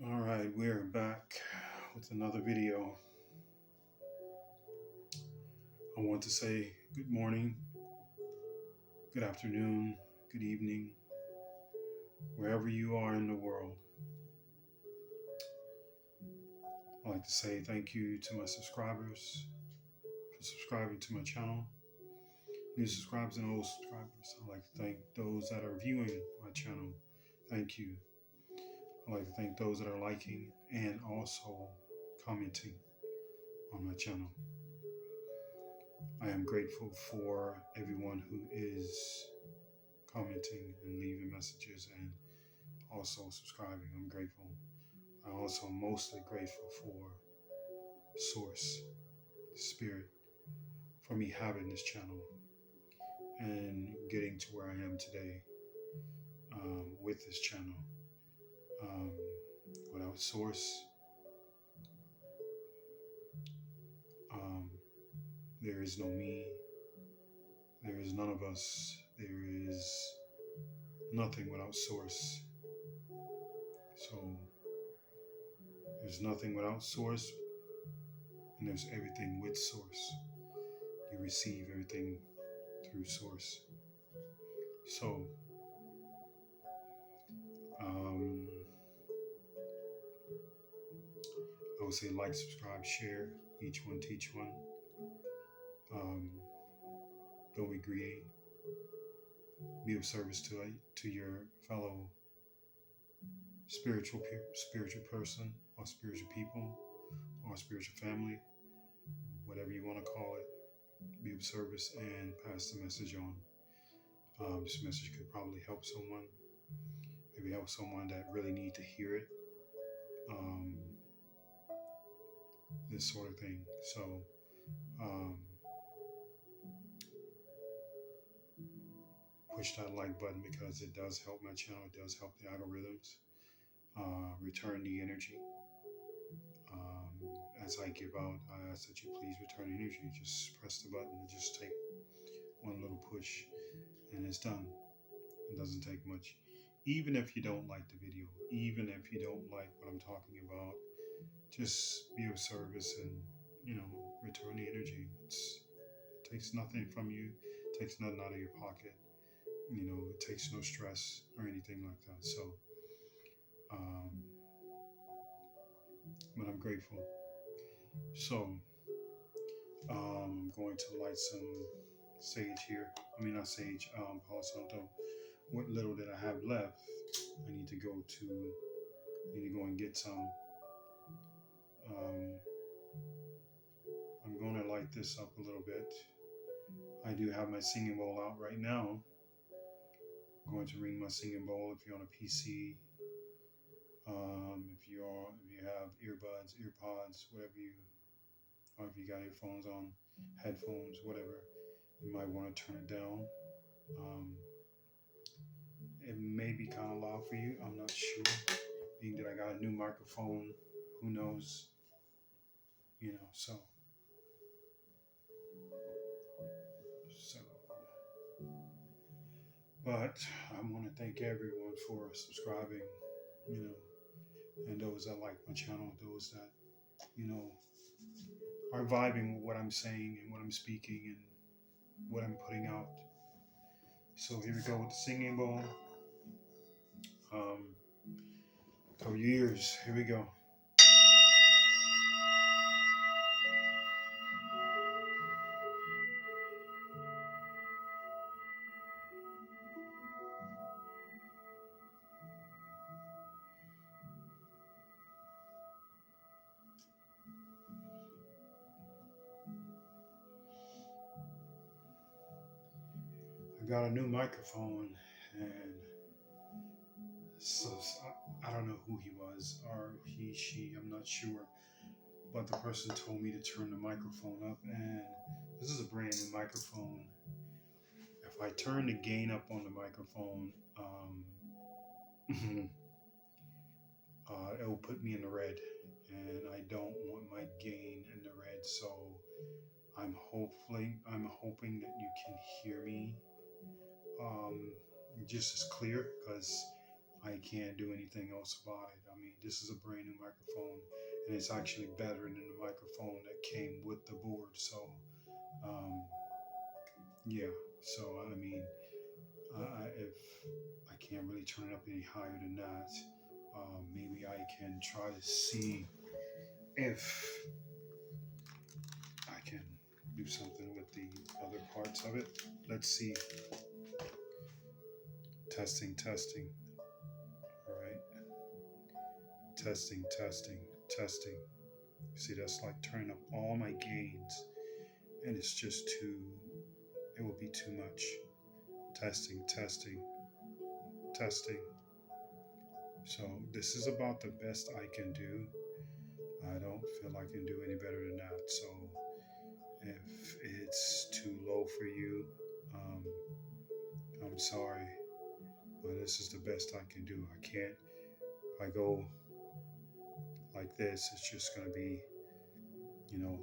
All right, we're back with another video. I want to say good morning, good afternoon, good evening, wherever you are in the world. I'd like to say thank you to my subscribers for subscribing to my channel. New subscribers and old subscribers. I'd like to thank those that are viewing my channel. Thank you. I'd like to thank those that are liking and also commenting on my channel. I am grateful for everyone who is commenting and leaving messages and also subscribing. I'm grateful. I'm also mostly grateful for Source, Spirit, for me having this channel and getting to where I am today with this channel. Without Source, there is no me. There is none of us. There is nothing without Source. So there's nothing without Source, and there's everything with Source. You receive everything through Source. So, I would say like, subscribe, share, each one teach one. Don't be greedy. Be of service to your fellow spiritual person or spiritual people or spiritual family, whatever you want to call it. Be of service and pass the message on. This message could probably help someone, maybe help someone that really need to hear it. This sort of thing. So, push that like button because it does help my channel. It does help the algorithms. Return the energy. As I give out, I ask that you please return energy. Just press the button and just take one little push and it's done. It doesn't take much. Even if you don't like the video, even if you don't like what I'm talking about, just be of service and, return the energy. It takes nothing from you, it takes nothing out of your pocket. It takes no stress or anything like that. So, but I'm grateful. So, I'm going to light some sage here. I mean, not sage, Palo Santo. What little that I have left, I need to go and get some. I'm going to light this up a little bit. I do have my singing bowl out right now. I'm going to ring my singing bowl if you're on a PC. If you have earbuds, earpods, or if you got earphones on, headphones, whatever, you might want to turn it down. It may be kind of loud for you. I'm not sure. Being that I got a new microphone, who knows? So. But I want to thank everyone for subscribing, and those that like my channel, those that, are vibing with what I'm saying and what I'm speaking and what I'm putting out. So here we go with the singing bowl. Cover your ears. Here we go. I got a new microphone, and so I don't know who he was, or he, she, I'm not sure. But the person told me to turn the microphone up, and this is a brand new microphone. If I turn the gain up on the microphone, it will put me in the red, and I don't want my gain in the red. So I'm hoping that you can hear me just as clear, because I can't do anything else about it. I mean, this is a brand new microphone, and it's actually better than the microphone that came with the board. So, um, yeah. So, I mean, if I can't really turn it up any higher than that, maybe I can try to see if I can do something with the other parts of it. Let's see. Testing, testing. All right. Testing, testing, testing. See, that's like turning up all my gains, and it's just too, it will be too much. Testing, testing, testing. So, this is about the best I can do. I don't feel I can do any better than that. So, if it's too low for you, um, I'm sorry, but this is the best I can do. I can't, if I go like this, it's just going to be,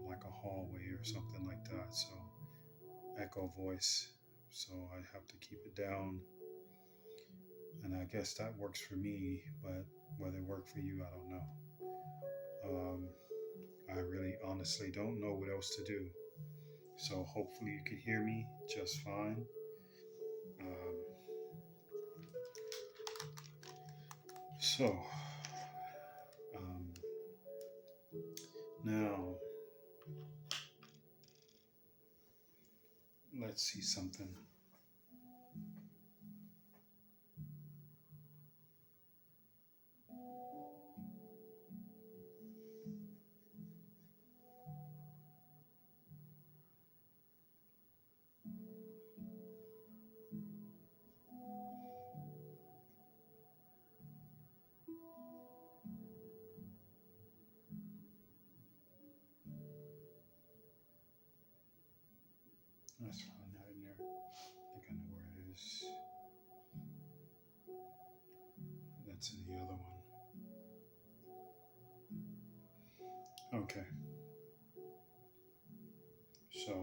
like a hallway or something like that. So, echo voice. So, I have to keep it down. And I guess that works for me, but whether it worked for you, I don't know. I really honestly don't know what else to do. So hopefully you can hear me just fine. Um, so um, now let's see something. That's probably not in there. I think I know where it is. That's in the other one. Okay. So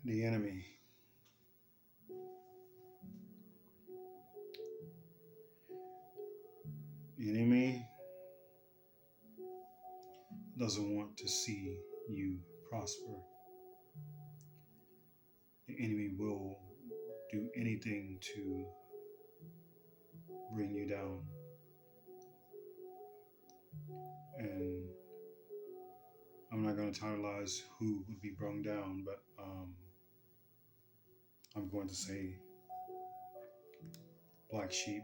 the enemy. The enemy doesn't want to see you prosper. The enemy will do anything to bring you down. And I'm not going to titleize who would be brung down, but I'm going to say black sheep.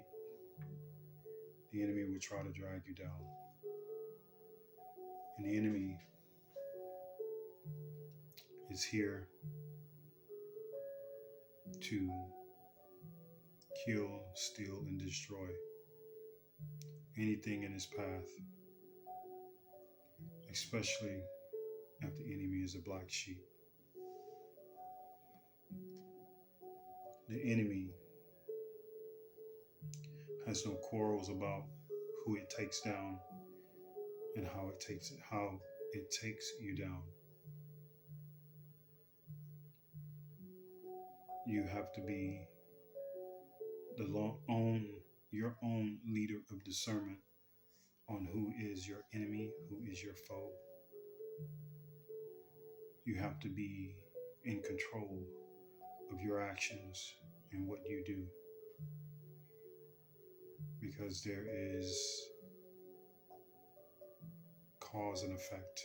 The enemy will try to drag you down. And the enemy is here to kill, steal, and destroy anything in his path, especially if the enemy is a black sheep. The enemy has no quarrels about who it takes down and how it takes you down. You have to be your own leader of discernment on who is your enemy, who is your foe. You have to be in control of your actions and what you do, because there is cause and effect.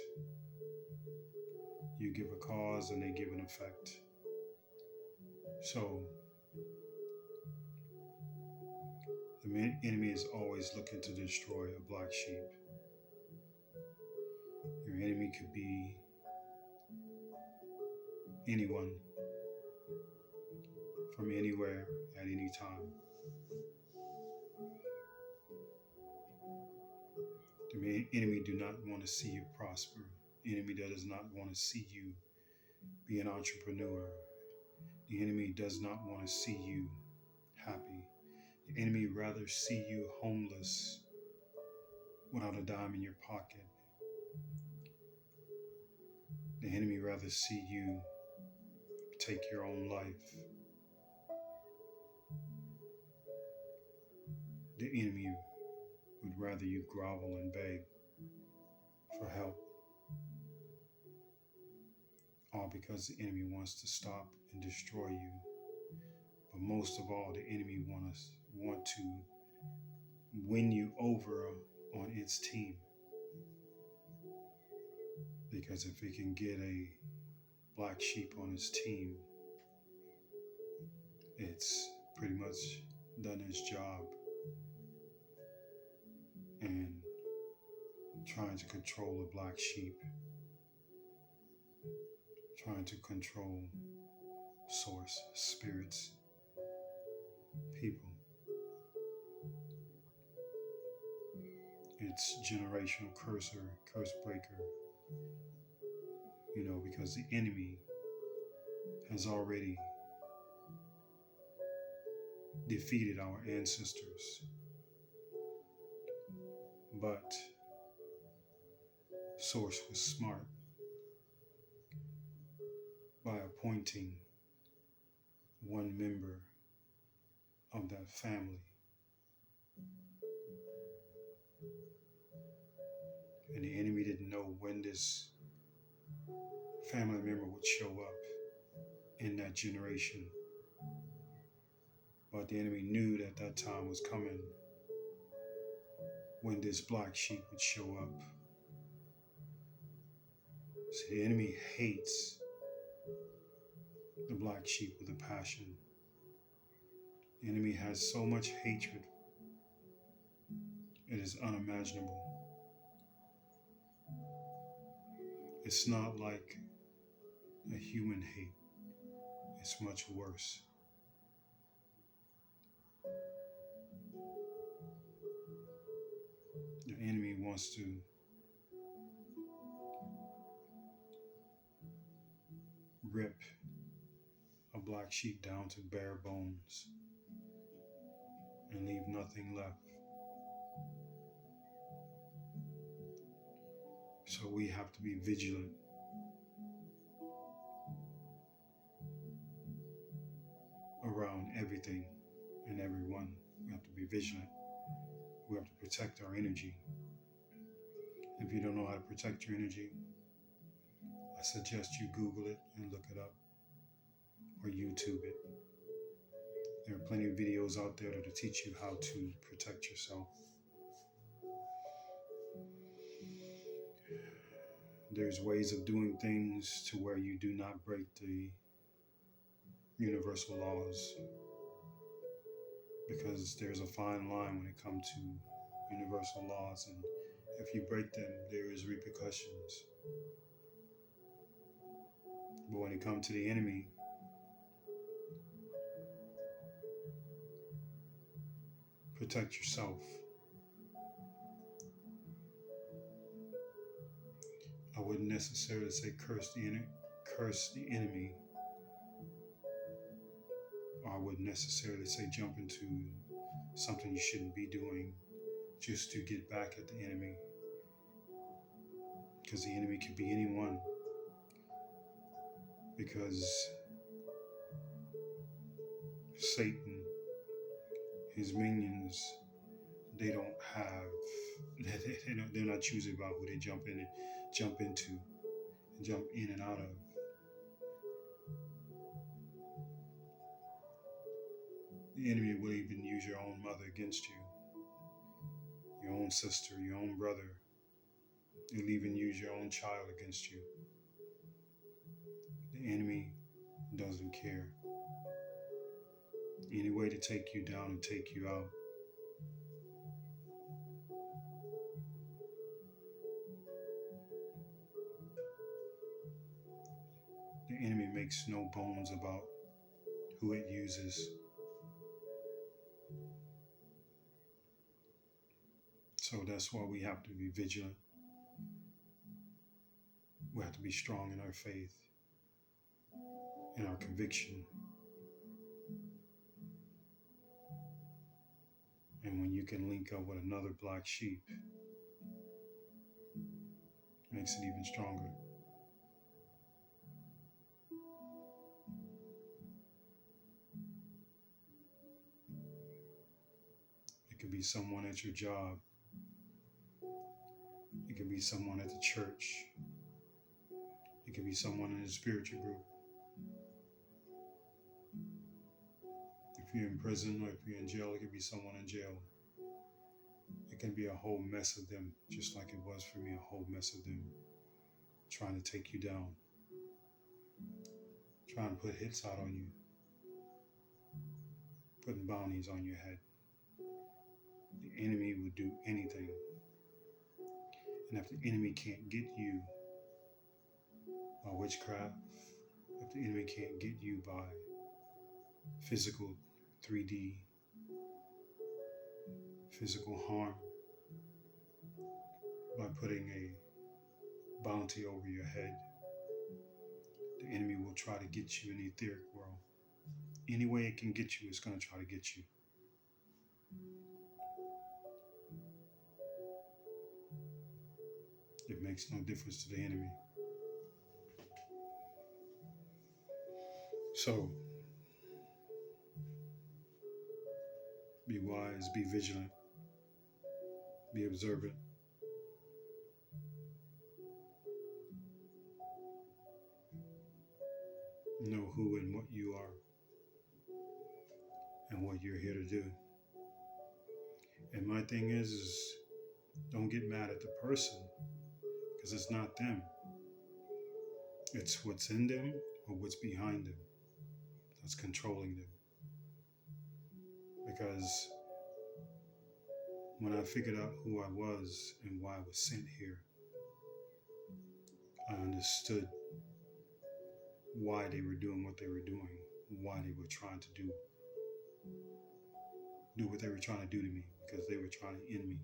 You give a cause and they give an effect. So the enemy is always looking to destroy a black sheep. Your enemy could be anyone from anywhere at any time. The enemy do not want to see you prosper. The enemy does not want to see you be an entrepreneur. The enemy does not want to see you happy. The enemy rather see you homeless without a dime in your pocket enemy rather see you take your own life. The enemy would rather you grovel and beg for help, all because the enemy wants to stop and destroy you. But most of all, the enemy want to win you over on its team. Because if it can get a black sheep on his team, it's pretty much done its job. And trying to control a black sheep, trying to control source, spirits, people. It's generational curse breaker, because the enemy has already defeated our ancestors. But Source was smart by appointing one member of that family. And the enemy didn't know when this family member would show up in that generation. But the enemy knew that that time was coming when this black sheep would show up. See, the enemy hates the black sheep with a passion. The enemy has so much hatred, it is unimaginable. It's not like a human hate. It's much worse. The enemy wants to rip a black sheep down to bare bones and leave nothing left. So we have to be vigilant. Around everything and everyone. We have to be vigilant. We have to protect our energy. If you don't know how to protect your energy, I suggest you Google it and look it up, or YouTube it. There are plenty of videos out there that'll teach you how to protect yourself. There's ways of doing things to where you do not break the universal laws, because there's a fine line when it comes to universal laws, and if you break them, there is repercussions. But when it comes to the enemy, protect yourself. I wouldn't necessarily say curse the enemy. Or I wouldn't necessarily say jump into something you shouldn't be doing just to get back at the enemy. Because the enemy could be anyone. Because Satan, his minions, they're not choosy about who they jump into, and jump in and out of. The enemy will even use your own mother against you, your own sister, your own brother. They'll even use your own child against you. The enemy doesn't care. Any way to take you down and take you out. The enemy makes no bones about who it uses. So that's why we have to be vigilant. We have to be strong in our faith, in our conviction. And when you can link up with another black sheep, it makes it even stronger. someone at your job. It could be someone at the church. It could be someone in a spiritual group. If you're in prison or if you're in jail, it could be someone in jail. It can be a whole mess of them, just like it was for me, a whole mess of them trying to take you down, trying to put hits out on you, putting bounties on your head. The enemy would do anything. And if the enemy can't get you by witchcraft, if the enemy can't get you by physical 3D, physical harm, by putting a bounty over your head, the enemy will try to get you in the etheric world. Any way it can get you, it's going to try to get you. It makes no difference to the enemy. So, be wise, be vigilant, be observant. Know who and what you are and what you're here to do. And my thing is don't get mad at the person, because it's not them. It's what's in them or what's behind them that's controlling them. Because when I figured out who I was and why I was sent here, I understood why they were doing what they were doing, why they were trying to do what they were trying to do to me, because they were trying to end me.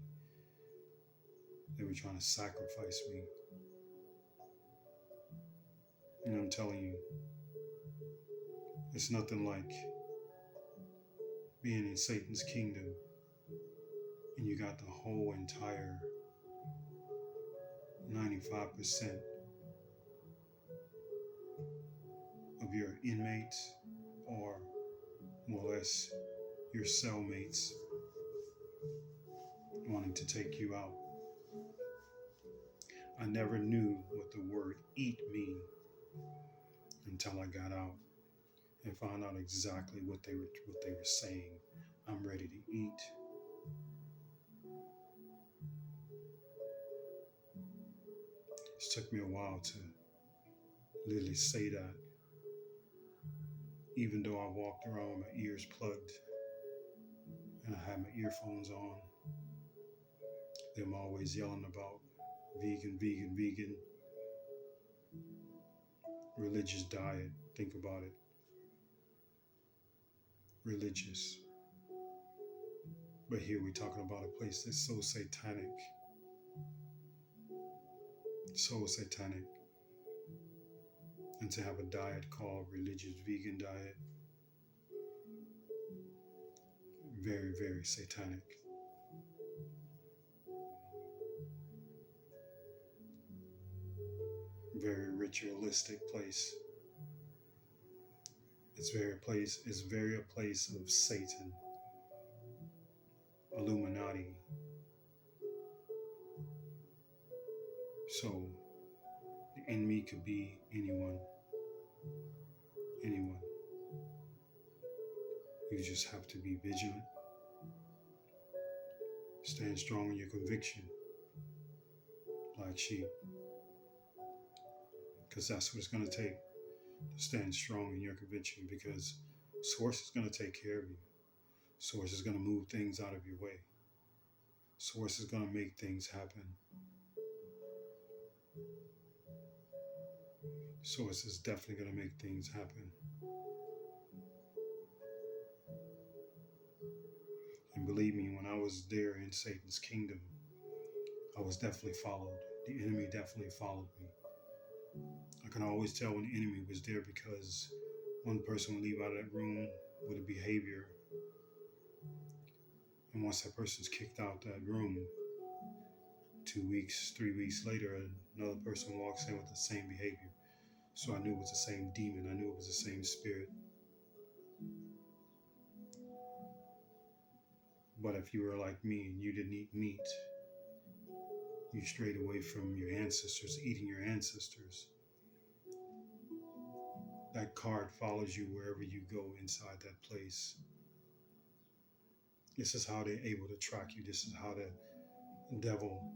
They were trying to sacrifice me. And I'm telling you, it's nothing like being in Satan's kingdom and you got the whole entire 95% of your inmates, or more or less your cellmates, wanting to take you out. I never knew what the word eat mean until I got out and found out exactly what they were saying. I'm ready to eat. It took me a while to literally say that, even though I walked around with my ears plugged and I had my earphones on. Them always yelling about vegan, vegan, vegan, religious diet. Think about it. Religious. But here we're talking about a place that's so satanic. So satanic. And to have a diet called religious vegan diet, very, very satanic. Very ritualistic place. It's very a place of Satan, Illuminati. So the enemy could be anyone. Anyone. You just have to be vigilant. Stand strong in your conviction, black sheep. Because that's what it's going to take to stand strong in your conviction, because Source is going to take care of you. Source is going to move things out of your way. Source is going to make things happen. Source is definitely going to make things happen. And believe me, when I was there in Satan's kingdom, I was definitely followed. The enemy definitely followed me. I can always tell when the enemy was there, because one person would leave out of that room with a behavior, and once that person's kicked out that room, 2 weeks, 3 weeks later, another person walks in with the same behavior. So I knew it was the same demon. I knew it was the same spirit. But if you were like me and you didn't eat meat, you strayed away from your ancestors, eating your ancestors. That card follows you wherever you go inside that place. This is how they're able to track you. This is how the devil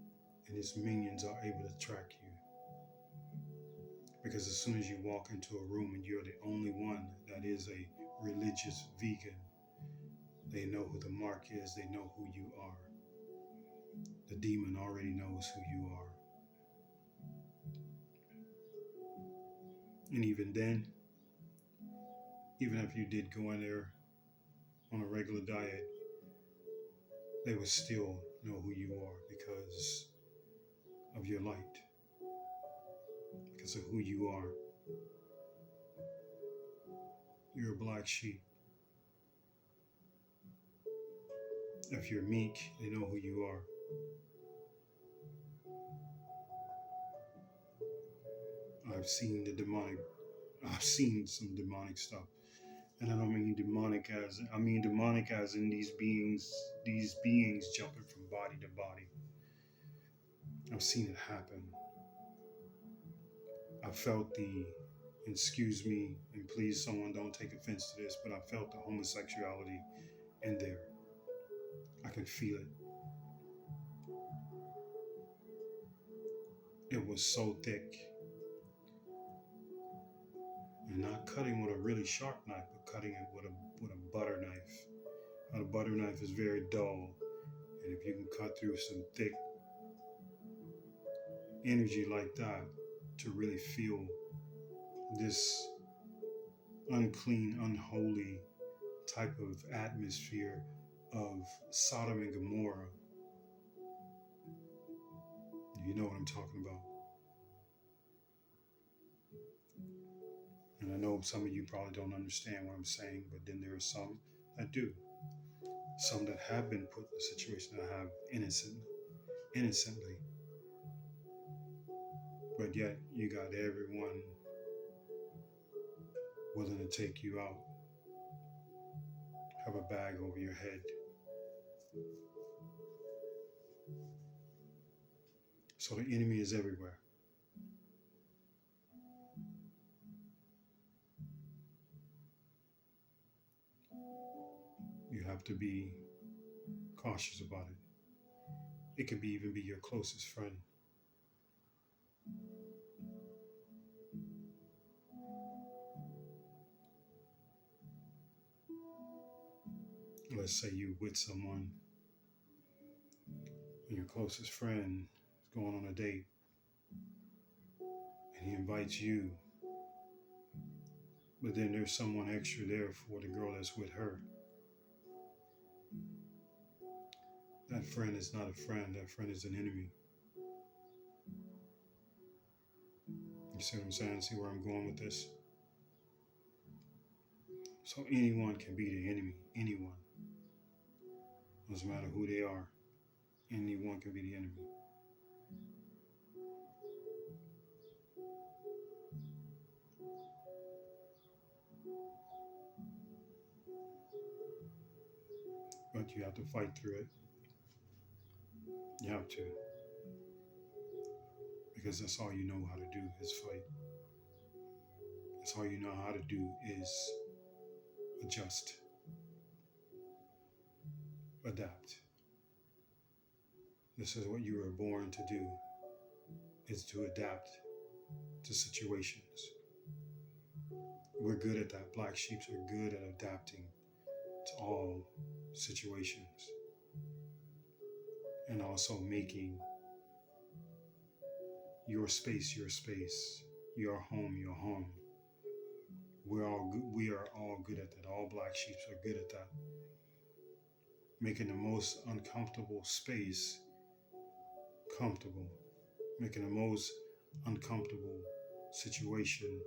and his minions are able to track you. Because as soon as you walk into a room and you're the only one that is a religious vegan, they know who the mark is, they know who you are. The demon already knows who you are. And even then, even if you did go in there on a regular diet, they would still know who you are because of your light, because of who you are. You're a black sheep. If you're meek, they know who you are. I've seen some demonic stuff. And I don't mean demonic as in these beings jumping from body to body. I've seen it happen. I felt excuse me, and please someone don't take offense to this, but I felt the homosexuality in there. I could feel it. It was so thick. And not cutting with a really sharp knife, but cutting it with a butter knife. And a butter knife is very dull. And if you can cut through some thick energy like that to really feel this unclean, unholy type of atmosphere of Sodom and Gomorrah, you know what I'm talking about. And I know some of you probably don't understand what I'm saying, but then there are some that do. Some that have been put in a situation that have innocently. But yet you got everyone willing to take you out. Have a bag over your head. So the enemy is everywhere. You have to be cautious about it. It could even be your closest friend. Let's say you're with someone and your closest friend is going on a date and he invites you, but then there's someone extra there for the girl that's with her. That friend is not a friend, that friend is an enemy. You see what I'm saying? See where I'm going with this? So anyone can be the enemy, anyone. Doesn't matter who they are, anyone can be the enemy. But you have to fight through it. You have to. Because that's all you know how to do is fight. That's all you know how to do is adjust. Adapt. This is what you were born to do, is to adapt to situations. We're good at that. Black sheeps are good at adapting to all situations. And also making your space, your home. We are all good at that. All black sheep are good at that. Making the most uncomfortable space comfortable. Making the most uncomfortable situation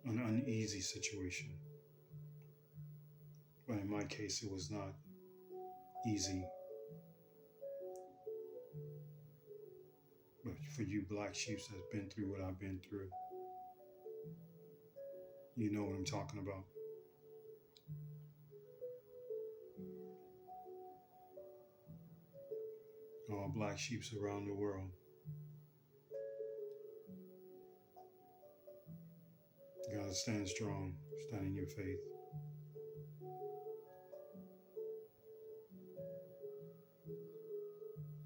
an uneasy situation. But in my case, it was not easy. But for you black sheep that's been through what I've been through, you know what I'm talking about. all black sheeps around the world. You gotta stand strong, stand in your faith.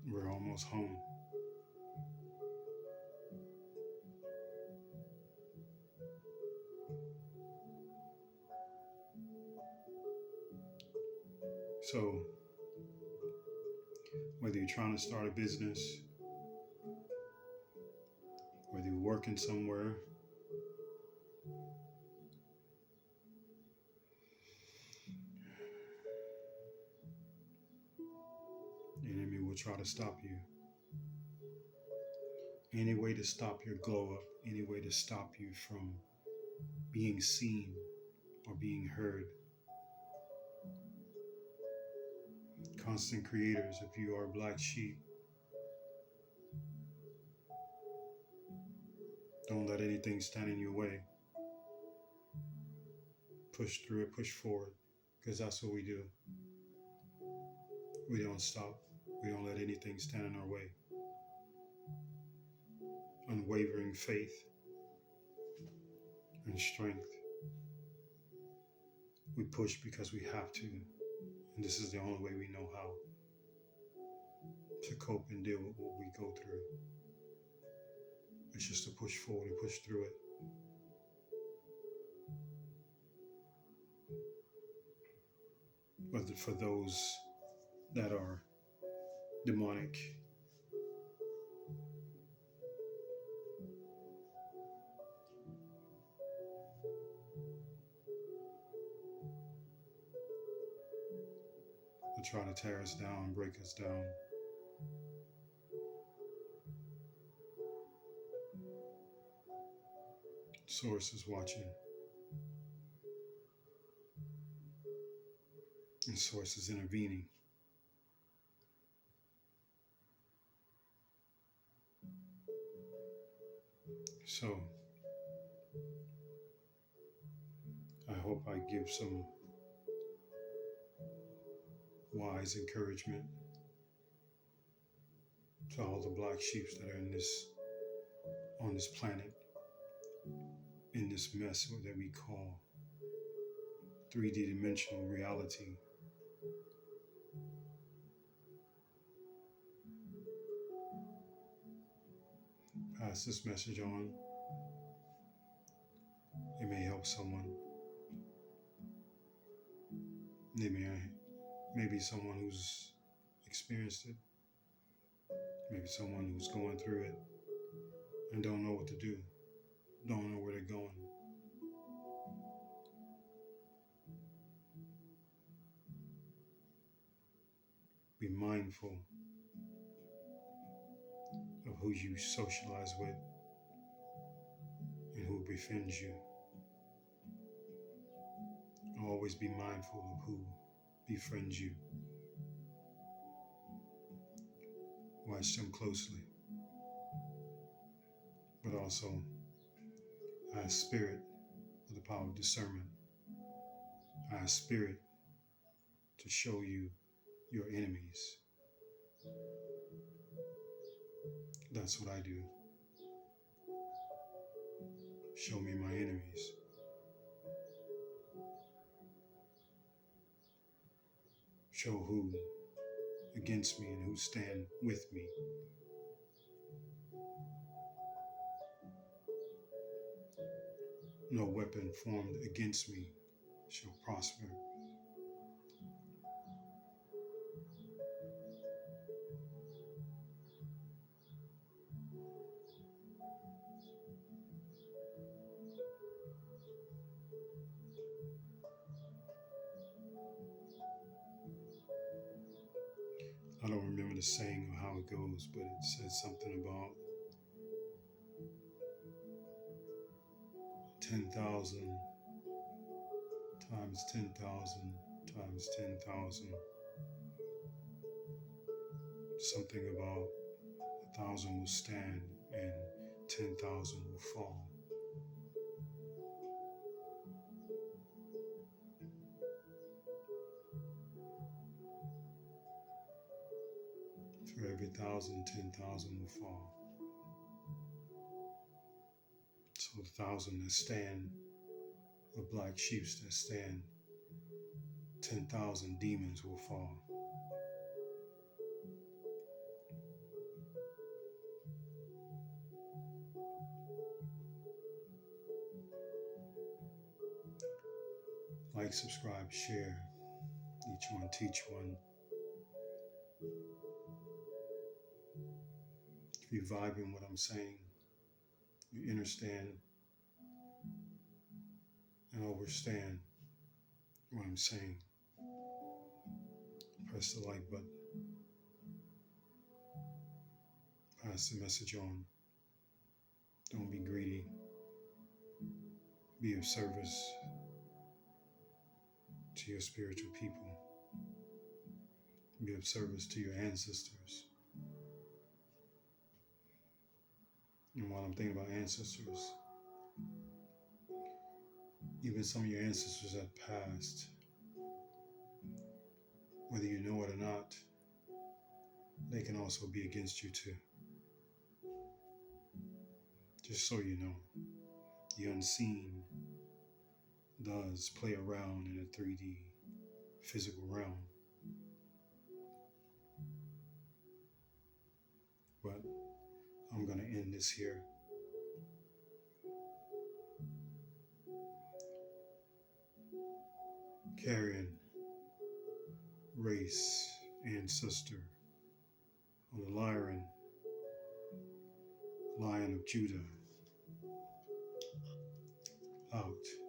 We're almost home. So, whether you're trying to start a business, whether you're working somewhere, the enemy will try to stop you. Any way to stop your glow up, any way to stop you from being seen or being heard. Constant creators, if you are a black sheep, don't let anything stand in your way. Push through it, push forward, because that's what we do. We don't stop. We don't let anything stand in our way. Unwavering faith and strength. We push because we have to, and this is the only way we know how to cope and deal with what we go through. It's just to push forward and push through it. But for those that are demonic, they try to tear us down, break us down. Source is watching. And Source is intervening. So, I hope I give some wise encouragement to all the black sheep that are on this planet, in this mess that we call 3D dimensional reality. Pass this message on. It may help someone. Maybe someone who's experienced it. Maybe someone who's going through it and don't know what to do, don't know where they're going. Be mindful of who you socialize with and who befriends you. Always be mindful of who befriends you. Watch them closely, but also ask Spirit for the power of discernment. Ask Spirit to show you your enemies. That's what I do. Show me my enemies. Show who against me and who stand with me. No weapon formed against me shall prosper. I don't remember the saying or how it goes, but it says something about 10,000 times 10,000 times 10,000. Something about 1,000 will stand and 10,000 will fall. For every 1,000, 10,000 will fall. So the 1,000 that stand, the black sheep that stand, 10,000 demons will fall. Like, subscribe, share. Each one, teach one. If you're vibing what I'm saying, you understand and understand what I'm saying, press the like button. Pass the message on. Don't be greedy. Be of service to your spiritual people. Be of service to your ancestors. And while I'm thinking about ancestors, even some of your ancestors that passed, whether you know it or not, they can also be against you too. Just so you know, the unseen does play around in a 3D physical realm. But I'm going to end this here. Carrying race, ancestor of the Lion of Judah, out.